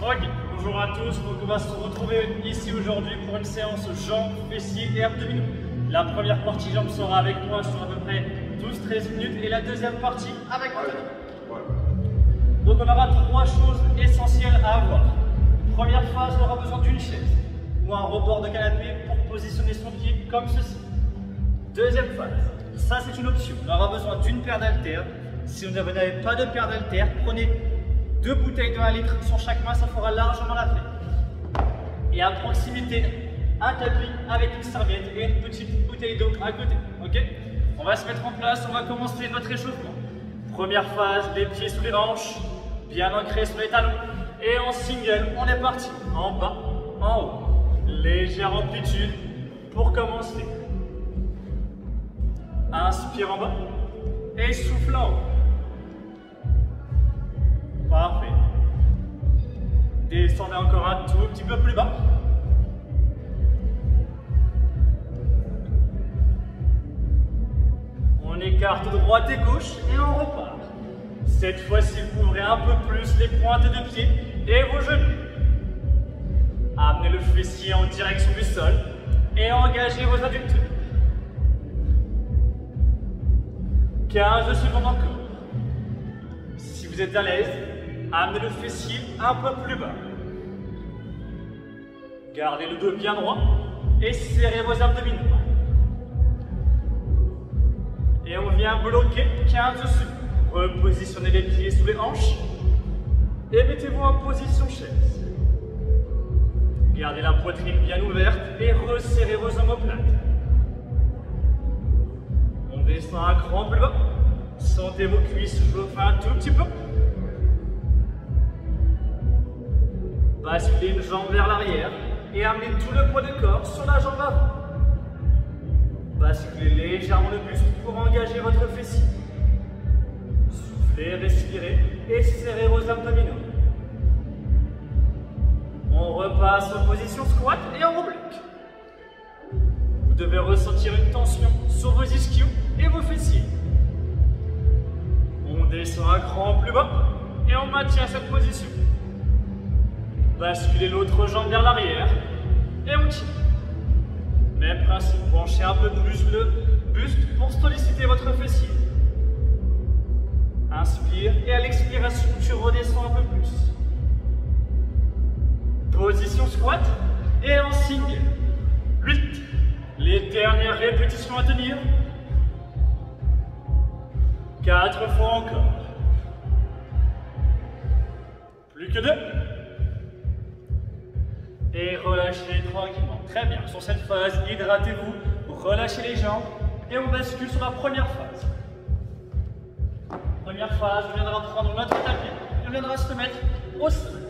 Ok, bonjour à tous, donc on va se retrouver ici aujourd'hui pour une séance jambes, fessiers et abdominaux. La première partie jambes sera avec moi sur à peu près 12-13 minutes et la deuxième partie avec moi. Donc on aura trois choses essentielles à avoir. Première phase, on aura besoin d'une chaise ou un rebord de canapé pour positionner son pied comme ceci. Deuxième phase, ça c'est une option, on aura besoin d'une paire d'haltères. Si vous n'avez pas de paire d'haltères, prenez 2 bouteilles de 1 litre sur chaque main, ça fera largement l'affaire. Et à proximité, un tapis avec une serviette et une petite bouteille d'eau à côté. Ok? On va se mettre en place, on va commencer notre échauffement. Première phase, les pieds sous les hanches, bien ancrés sur les talons. Et en single, on est parti. En bas, en haut. Légère amplitude pour commencer. Inspire en bas et souffle en haut. Parfait. Descendez encore un tout petit peu plus bas. On écarte droite et gauche et on repart. Cette fois-ci, ouvrez un peu plus les pointes de pied et vos genoux. Amenez le fessier en direction du sol et engagez vos adducteurs. 15 secondes encore. Si vous êtes à l'aise, amenez le fessier un peu plus bas. Gardez le dos bien droit et serrez vos abdominaux. Et on vient bloquer 15 secondes. Repositionnez les pieds sous les hanches et mettez-vous en position chaise. Gardez la poitrine bien ouverte et resserrez vos omoplates. On descend un cran plus bas. Sentez vos cuisses chauffer un tout petit peu. Basculez une jambe vers l'arrière et amenez tout le poids du corps sur la jambe avant. Basculez légèrement le buste pour engager votre fessier. Soufflez, respirez et serrez vos abdominaux. On repasse en position squat et on rebloque. Vous devez ressentir une tension sur vos ischios et vos fessiers. On descend un cran plus bas et on maintient cette position. Basculez l'autre jambe vers l'arrière et on tire. Même principe, penchez un peu plus le buste pour solliciter votre fessier. Inspire et à l'expiration, tu redescends un peu plus. Position squat et en single. 8. Les dernières répétitions à tenir. 4 fois encore. Plus que 2. Et relâchez tranquillement. Très bien. Sur cette phase, hydratez-vous, relâchez les jambes et on bascule sur la première phase. Première phase, on viendra prendre notre tapis et on viendra se mettre au sol.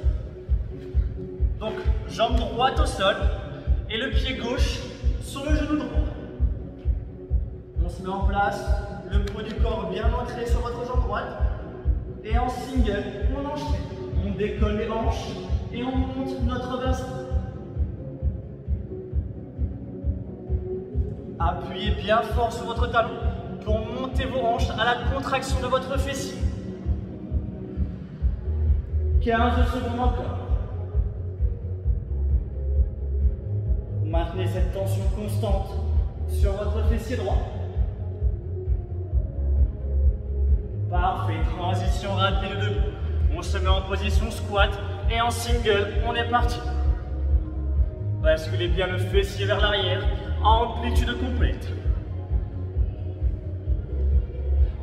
Donc, jambe droite au sol et le pied gauche sur le genou droit. On se met en place, le poids du corps bien ancré sur votre jambe droite. Et en single, on enchaîne. On décolle les hanches et on monte notre bassin. Appuyez bien fort sur votre talon pour monter vos hanches à la contraction de votre fessier. 15 secondes encore. Maintenez cette tension constante sur votre fessier droit. Parfait, transition rapide debout. On se met en position squat et en single, on est parti. Basculez bien le fessier vers l'arrière, amplitude complète.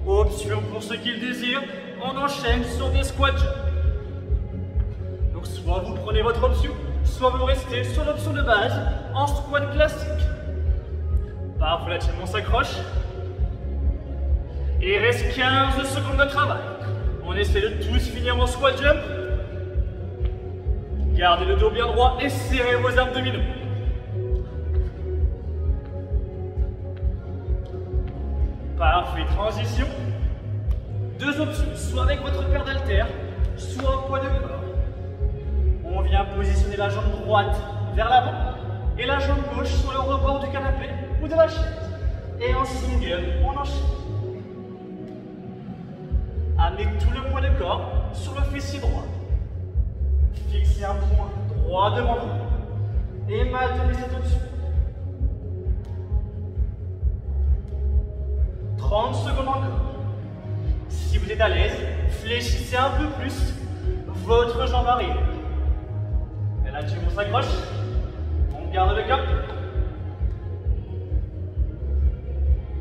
Option pour ceux qui le désirent, on enchaîne sur des squat jumps. Donc soit vous prenez votre option, soit vous restez sur l'option de base en squat classique. Parfois l'étirement s'accroche. Et il reste 15 secondes de travail. On essaie de tous finir en squat jump. Gardez le dos bien droit et serrez vos abdominaux. Parfait, transition. 2 options, soit avec votre paire d'haltères, soit au poids de corps. On vient positionner la jambe droite vers l'avant et la jambe gauche sur le rebord du canapé ou de la chaise. Et en single, on enchaîne. Amenez tout le poids du corps sur le fessier droit. Fixez Fixez un point droit devant vous et maintenez cette option. 30 secondes encore. Si vous êtes à l'aise, fléchissez un peu plus votre jambe arrière. Et là, on s'accroche. On garde le cap.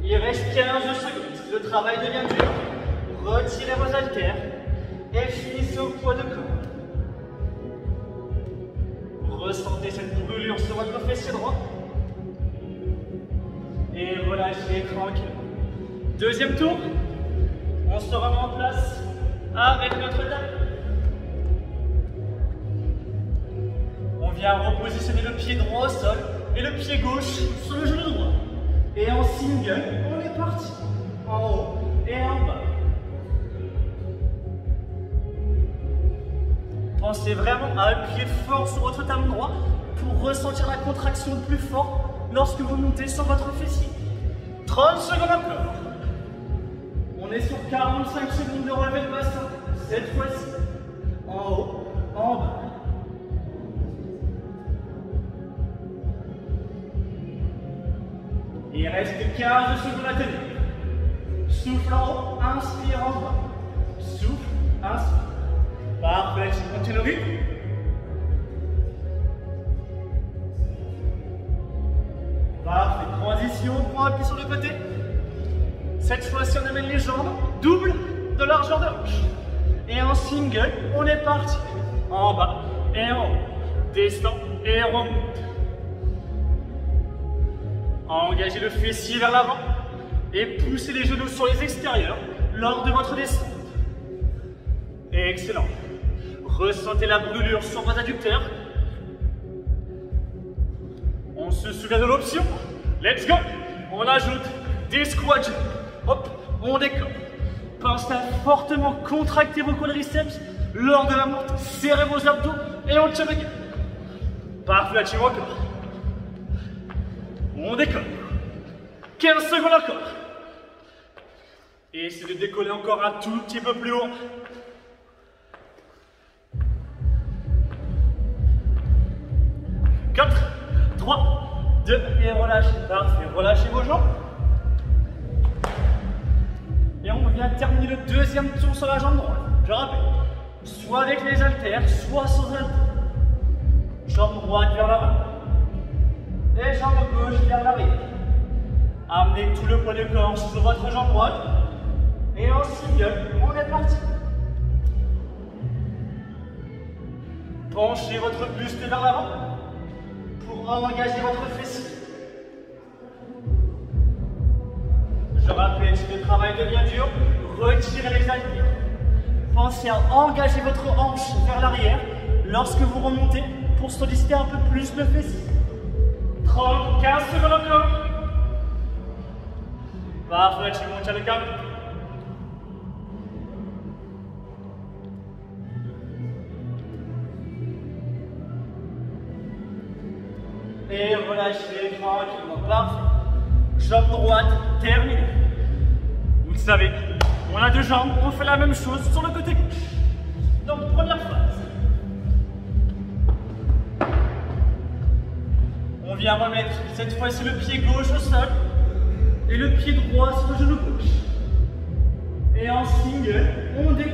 Il reste 15 secondes. Le travail devient dur. Retirez vos haltères et finissez au poids de corps. Ressentez cette brûlure sur votre fessier droit. Et relâchez tranquillement. Deuxième tour. On se remet en place avec notre table. On vient repositionner le pied droit au sol et le pied gauche sur le genou droit. Et en single, on est parti. En haut et en bas. Pensez vraiment à appuyer fort sur votre talon droit pour ressentir la contraction le plus fort lorsque vous montez sur votre fessier. 30 secondes encore. On est sur 45 secondes de relevé de bassin. Cette fois-ci, en haut, en bas. Il reste 15 secondes à tenir. Souffle en haut, inspire en bas. Souffle, inspire. Parfait, tu continues le rythme. Parfait, transition, on prend un pied sur le côté. Cette fois-ci, on amène les jambes, double de largeur de hanche. Et en single, on est parti. En bas et en haut. Descend et remonte. Engagez le fessier vers l'avant et poussez les genoux sur les extérieurs lors de votre descente. Excellent. Ressentez la brûlure sur vos adducteurs. On se souvient de l'option. Let's go. On ajoute des squats. Hop, on décolle. Pensez à fortement contracter vos quadriceps lors de la montée. Serrez vos abdos et on tire le gars. Parfait, là, encore. On décolle. 15 secondes encore. Et essayez de décoller encore un tout petit peu plus haut. 4, 3, 2, et relâchez. Parfait. Relâchez vos jambes. Et on vient terminer le deuxième tour sur la jambe droite. Je rappelle, soit avec les haltères, soit sans haltères. Jambe droite vers l'avant. Et jambe gauche vers l'arrière. Amenez tout le poids du corps sur votre jambe droite. Et en single, on est parti. Penchez votre buste vers l'avant pour engager votre fessier. Je rappelle, si le travail devient dur, retirez les haltères. Pensez à engager votre hanche vers l'arrière lorsque vous remontez pour solliciter un peu plus le fessier. 30, 15 secondes encore. Parfait, tu montes à le cap. Et relâchez tranquillement. Parfait. Jambe droite, terminée. Vous le savez, on a deux jambes, on fait la même chose sur le côté gauche. Donc, première phase. On vient remettre cette fois-ci le pied gauche au sol et le pied droit sur le genou gauche. Et en single, on décolle.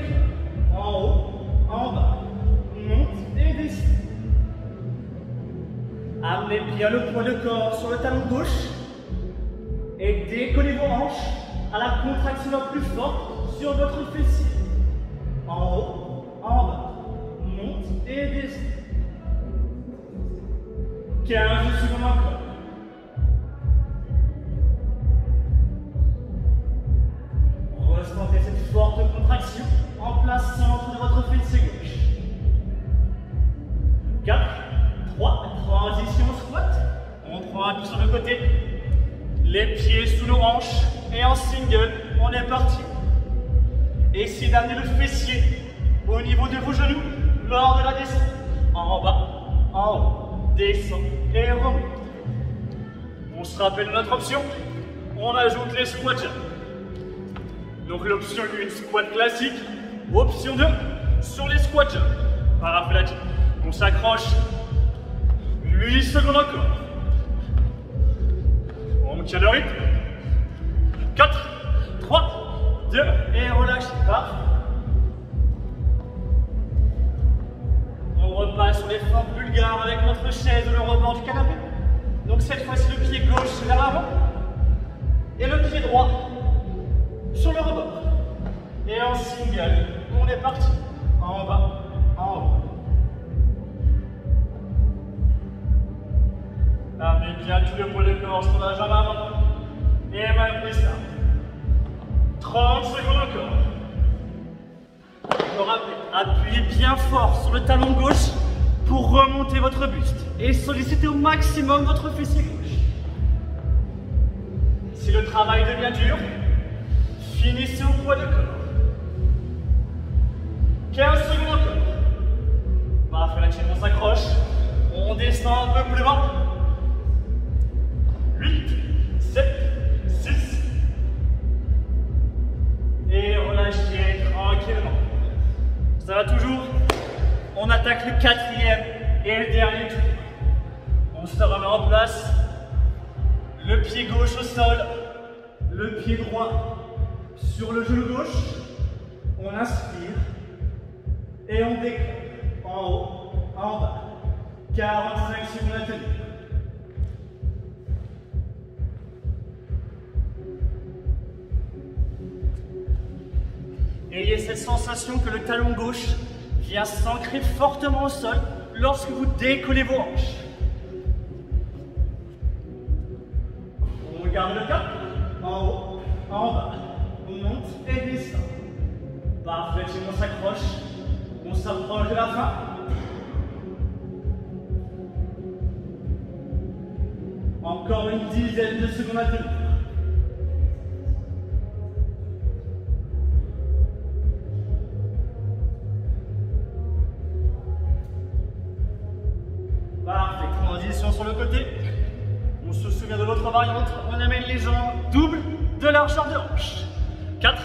En haut, en bas. Monte et descend. Amenez bien le poids de corps sur le talon gauche. Et décollez vos hanches à la contraction la plus forte sur votre fessier. En haut, en bas. Monte et descend. 15 secondes encore. Ressentez cette forte contraction en plaçant entre votre fessier gauche. 4, 3, transition squat. On prend un pied sur le côté. Les pieds sous nos hanches. Et en single, on est parti. Essayez d'amener le fessier au niveau de vos genoux lors de la descente. En bas, en haut. Descend et remonte. On se rappelle notre option. On ajoute les squats jump. Donc l'option 1, squat classique. Option 2, sur les squat jump. Paraplégique. On s'accroche. 8 secondes encore. On tient le rythme. 4, 3, 2, et relâche. Parfait. On repasse sur les formes bulgares avec notre chaise ou le rebord du canapé. Donc cette fois-ci le pied gauche vers l'avant et le pied droit sur le rebord. Et en single, on est parti. En bas, en haut. Amenez bien tout le poids de corps sur la jambe avant. Et maintenez ça. 30 secondes encore. Appuyez bien fort sur le talon gauche pour remonter votre buste et sollicitez au maximum votre fessier gauche. Si le travail devient dur, finissez au poids de corps. 15 secondes encore. Parfait, la chaîne, on s'accroche. On descend un peu plus bas. 8, 7, 6. Et relâchez tranquillement. Ça va toujours. On attaque le 4e et le dernier tour. On se remet en place. Le pied gauche au sol. Le pied droit sur le genou gauche. On inspire. Et on décolle. En haut, en bas. 45 secondes à tenir. Ayez cette sensation que le talon gauche vient s'ancrer fortement au sol lorsque vous décollez vos hanches. On garde le cap. En haut, en bas. On monte et descend. Parfait, on s'accroche. On s'approche de la fin. Encore une dizaine de secondes à tenir. Parfait, transition sur le côté. On se souvient de l'autre variante. On amène les jambes double de largeur de hanche. 4,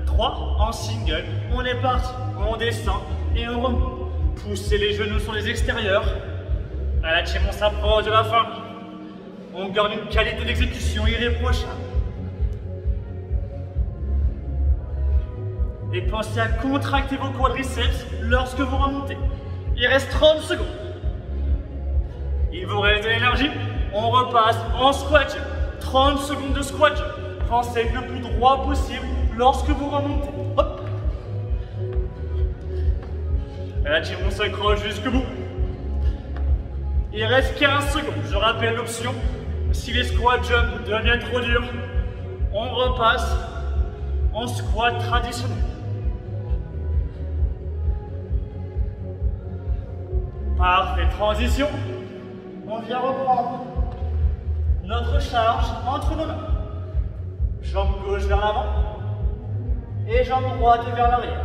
3, en single. On est parti. On descend et on remonte. Poussez les genoux sur les extérieurs. À la team, on s'approche de la fin. On garde une qualité d'exécution irréprochable. Et pensez à contracter vos quadriceps lorsque vous remontez. Il reste 30 secondes. Il vous reste de l'énergie. On repasse en squat. 30 secondes de squat. Pensez être le plus droit possible lorsque vous remontez. Hop. Et la team, on s'accroche jusqu'au bout. Il reste 15 secondes. Je rappelle l'option. Si les squat jump deviennent trop durs, on repasse en squat traditionnel. Parfait, transition. On vient reprendre notre charge entre nos mains. Jambe gauche vers l'avant et jambe droite vers l'arrière.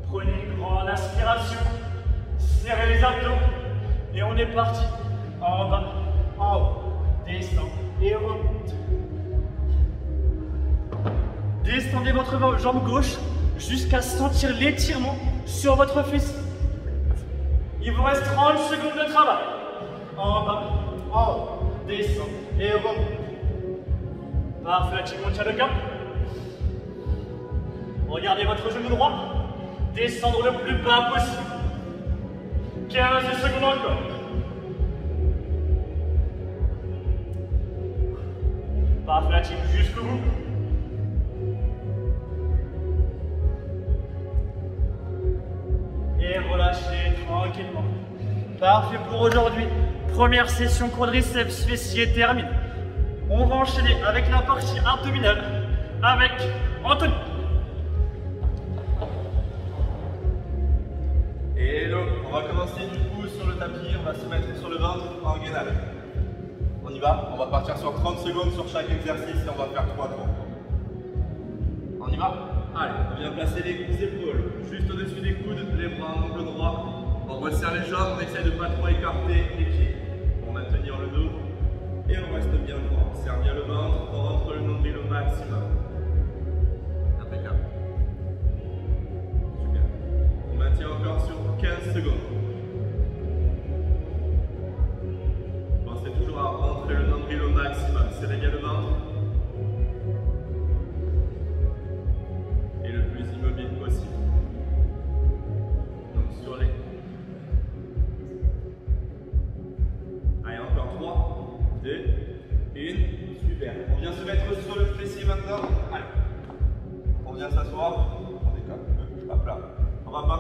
Prenez une grande inspiration, serrez les abdos et on est parti. En bas, en haut, descend et remonte. Descendez votre jambe gauche jusqu'à sentir l'étirement sur votre fessier. Il vous reste 30 secondes de travail. En bas, en haut, descend et remonte. Parfait, la team, on tient le cap. Regardez votre genou droit. Descendre le plus bas possible. 15 secondes encore. Parfait, la team, jusqu'au bout. Et relâchez tranquillement. Parfait pour aujourd'hui. Première session quadriceps fessier terminée. On va enchaîner avec la partie abdominale avec Anthony. Hello, on va commencer du coup sur le tapis, on va se mettre sur le ventre en gainage. On y va, on va partir sur 30 secondes sur chaque exercice et on va faire 3 tours. On y va? Allez, on vient placer les épaules juste au-dessus des coudes, les bras en angle droit. On resserre les jambes, on essaie de ne pas trop écarter les pieds pour maintenir le dos. Et on reste bien droit, on serre bien le ventre, on rentre le nombril au maximum. Impeccable. Super. On maintient encore sur 15 secondes.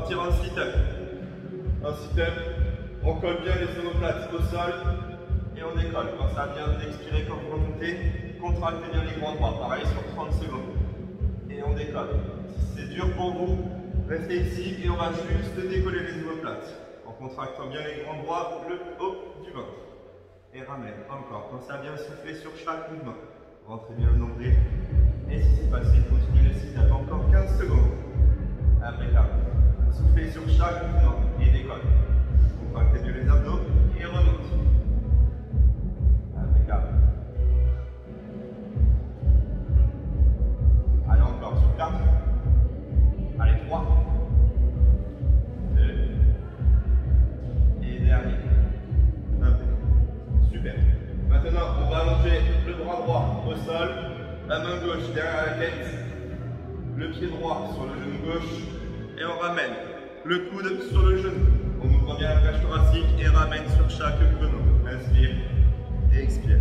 partir en sit-up. Un sit-up, on colle bien les omoplates au sol et on décolle. Pensez à bien expirer quand vous remontez, contractez bien les grands droits, pareil sur 30 secondes. Et on décolle. Si c'est dur pour vous, restez ici et on va juste décoller les omoplates. En contractant bien les grands droits, le haut du ventre. Et ramène, encore. Pensez à bien souffler sur chaque mouvement. Rentrez bien le nombril. Et si c'est facile, continuez le sit-up. Encore 15 secondes. Impeccable. Soufflez sur chaque mouvement et décolle. Contractez bien les abdos et remonte. Impeccable. Allez, encore sur 4. Allez, 3. 2. Et dernier. Impeccable. Super. Maintenant, on va allonger le bras droit au sol, la main gauche derrière la tête, le pied droit sur le genou gauche et on ramène le coude sur le genou. On ouvre bien la cage thoracique et ramène sur chaque genou. Inspire et expire.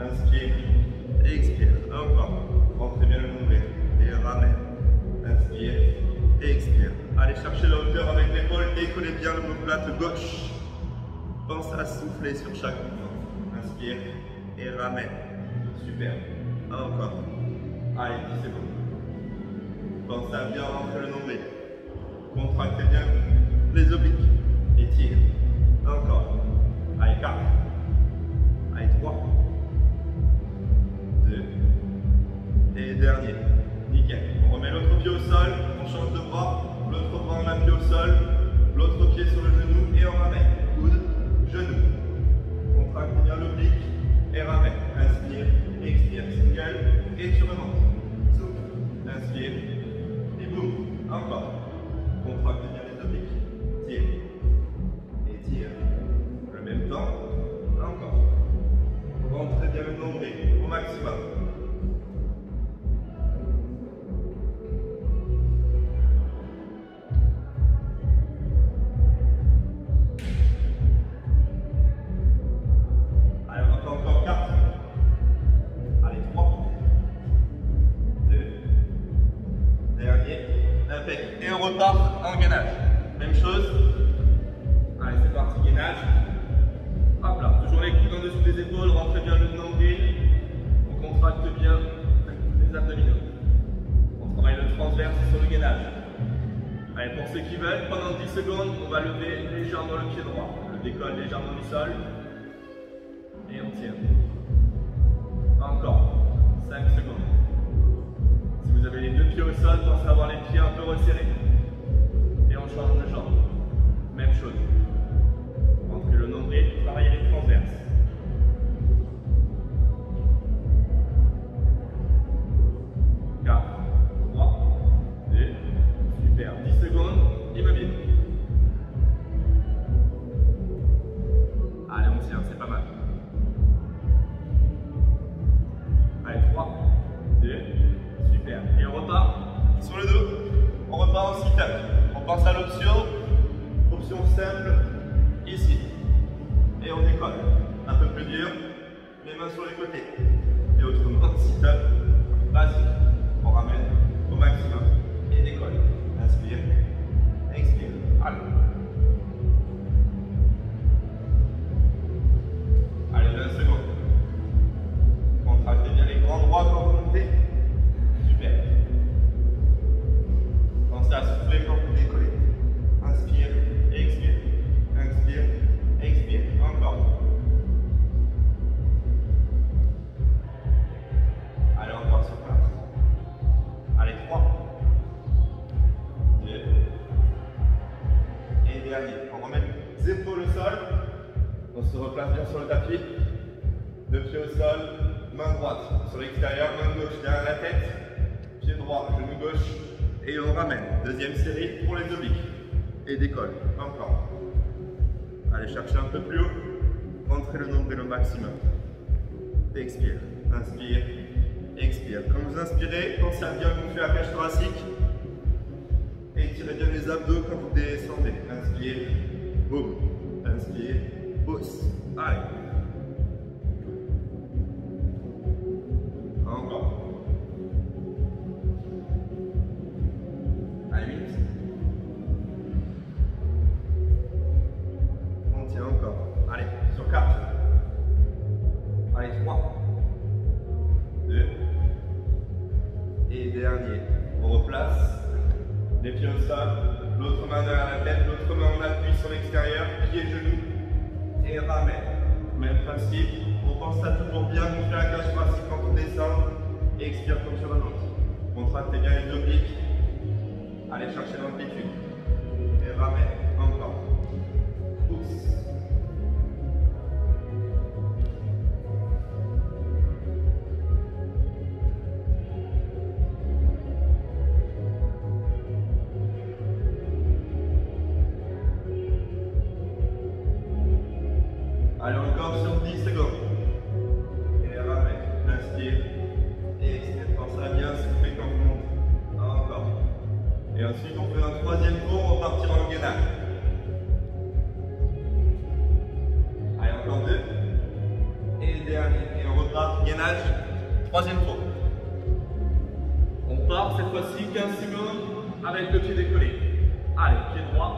Inspire et expire. Encore. Rentrez bien le nombril et ramène. Inspire et expire. Allez chercher la hauteur avec l'épaule, décollez bien l'omoplate gauche. Pense à souffler sur chaque mouvement. Inspire et ramène. Super. Encore. Allez, 10 secondes. Pensez à bien rentrer le nombril. Contractez bien les obliques. Étire. Encore. Allez, 4. Allez, 3. 2. Et dernier. Nickel. On remet l'autre pied au sol. On change de bras. L'autre bras, on appuie au sol. L'autre pied sur le genou. Et on ramène. Coude, genou. Contractez bien l'oblique. Et ramène. Inspire. Expire. Single. Et tu remontes. Souffle. Inspire. Et boum. Encore. Contractez bien les obliques. Tire. Et tire. Le même temps. Encore. Rentrez bien le nombril au maximum. Allez, on en fait encore 4. Allez, 3. 2. Dernier. Impec. Et on repart en gainage. Même chose. Allez, c'est parti, gainage. Hop là, toujours les coudes en dessous des épaules, rentrez bien le nombril. On contracte bien les abdominaux. On travaille le transverse sur le gainage. Allez, pour ceux qui veulent, pendant 10 secondes, on va lever légèrement le pied droit. On le décolle légèrement du sol. Et on tire. Encore. 5 secondes. Si vous avez les deux pieds au sol, pensez à avoir les pieds un peu resserrés. Et on change de jambe. Même chose. Rentrez le nombril, travaillez les transverses. 4, 3, 2, super. 10 secondes, immobile. Allez, on tient, c'est pas mal. Allez, 3, 2, super. Et on repart sur le dos. On repart en sit-up. On passe à l'option simple, ici. Et on décolle. Un peu plus dur, les mains sur les côtés. Et autrement, sit-up, basique. On ramène au maximum. Et décolle. Inspire, expire. Allez. Allez, 20 secondes. Contractez bien les grands droits quand vous montez. Super. Pensez à souffler quand vous décollez. Inspire, expire. Inspire, expire. Encore. Allez, encore sur 4. Allez, 3. 2. Et dernier. On remet les épaules au sol. On se replace bien sur le tapis. Deux pieds au sol. Main droite sur l'extérieur, main gauche derrière la tête. Pied droit, genou gauche. Et on ramène. Deuxième série pour les obliques. Et décolle. Encore. Allez chercher un peu plus haut. Rentrez le nombril au maximum. Expire. Inspire. Expire. Quand vous inspirez, pensez à bien gonfler la cage thoracique. Et tirez bien les abdos quand vous descendez. Inspire. Boum. Inspire. Pousse. Allez. Encore. Allez, 8. 7. l'autre main derrière la tête, l'autre main en appui sur l'extérieur, pied, genou, et ramène. Même principe, on pense à toujours bien gonfler la cage thoracique quand on descend, et expire comme sur un autre. Contractez bien les obliques, allez chercher l'amplitude, et ramène, encore. Pousse. Allez, encore sur 10 secondes. Et ramène, inspire, et expire. Pensez à bien souffler quand vous montez. Encore. Et ensuite, on fait un troisième tour, on va partir en gainage. Allez, encore 2. Et dernier. Et on repart, gainage, troisième tour. On part cette fois-ci 15 secondes avec le pied décollé. Allez, pied droit.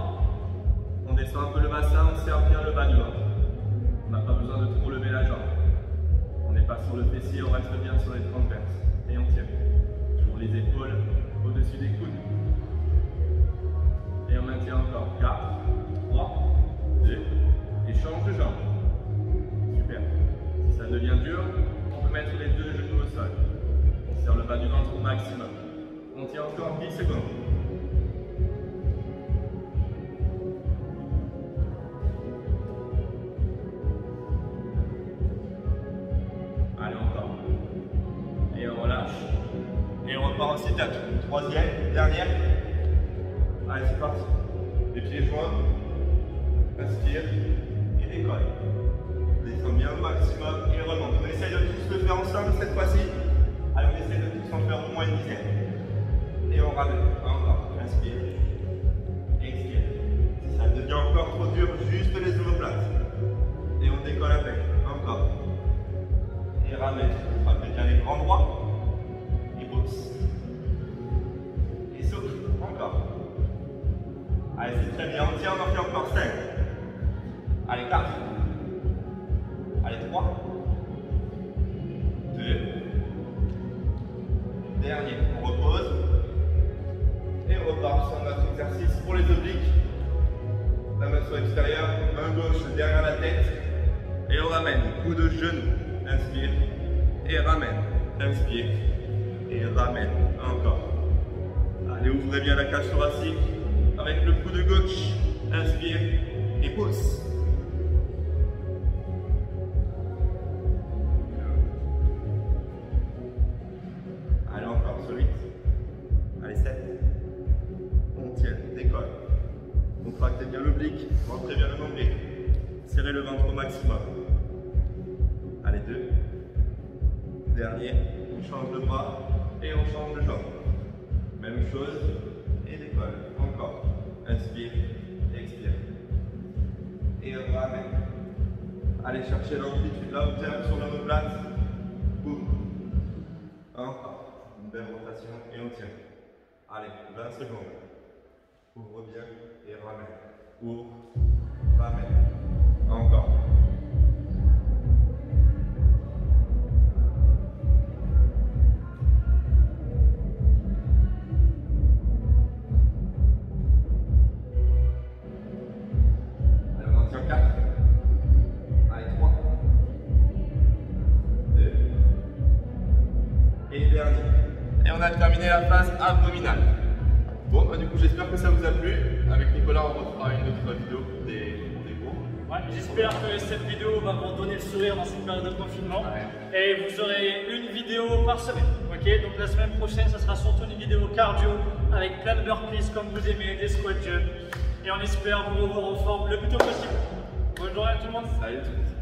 On descend un peu le bassin, on serre bien le bas du ventre. On n'a pas besoin de trop lever la jambe. On n'est pas sur le fessier, on reste bien sur les transverses. Et on tient. Toujours les épaules au-dessus des coudes. Et on maintient encore. 4, 3, 2. Et change de jambe. Super. Si ça devient dur, on peut mettre les deux genoux au sol. On serre le bas du ventre au maximum. On tient encore 10 secondes. Ensuite à troisième, dernière. Allez, c'est parti. Les pieds joints. Inspire et décolle. Descends bien au maximum et remonte. On essaye de tous le faire ensemble cette fois-ci. Allez, on essaye de tous en faire au moins une dizaine. Et on ramène. Encore. Inspire. Expire. Si ça devient encore trop dur, juste les omoplates. Et on décolle avec. Encore. Et ramène. Frappez bien les grands droits. Et pousse. Encore. Allez, c'est très bien. On tient, on en fait encore 5. Allez, 4. Allez, 3. 2. Dernier. On repose. Et on repart sur notre exercice pour les obliques. La main sur l'extérieur, main gauche derrière la tête. Et on ramène. Coup de genou. Inspire. Et ramène. Inspire. Et ramène. Encore. Allez, ouvrez bien la cage thoracique avec le coude gauche. Inspire et pousse. Allez, encore sur 8. Allez, 7. On tient, décolle. Contractez bien l'oblique, rentrez bien le nombril. Serrez le ventre au maximum. Allez, 2. Dernier, on change de bras et on change de jambe. Même chose, et décolle. Encore. Inspire, expire. Et ramène. Allez chercher l'amplitude, la hauteur sur l'omoplate. Boum. Encore. Une belle rotation et on tient. Allez, 20 secondes. Ouvre bien et ramène. Ouvre, ramène. Encore. Et on a terminé la phase abdominale. Bon, bah, du coup, j'espère que ça vous a plu. Avec Nicolas, on refera une autre vidéo pour des cours. Ouais, j'espère que cette vidéo va vous donner le sourire dans cette période de confinement. Ouais. Et vous aurez une vidéo par semaine. Ok, donc la semaine prochaine, ça sera surtout une vidéo cardio avec plein de burpees comme vous aimez, des squat jumps. Et on espère vous revoir en forme le plus tôt possible. Bonne journée à tout le monde. Salut tout le monde.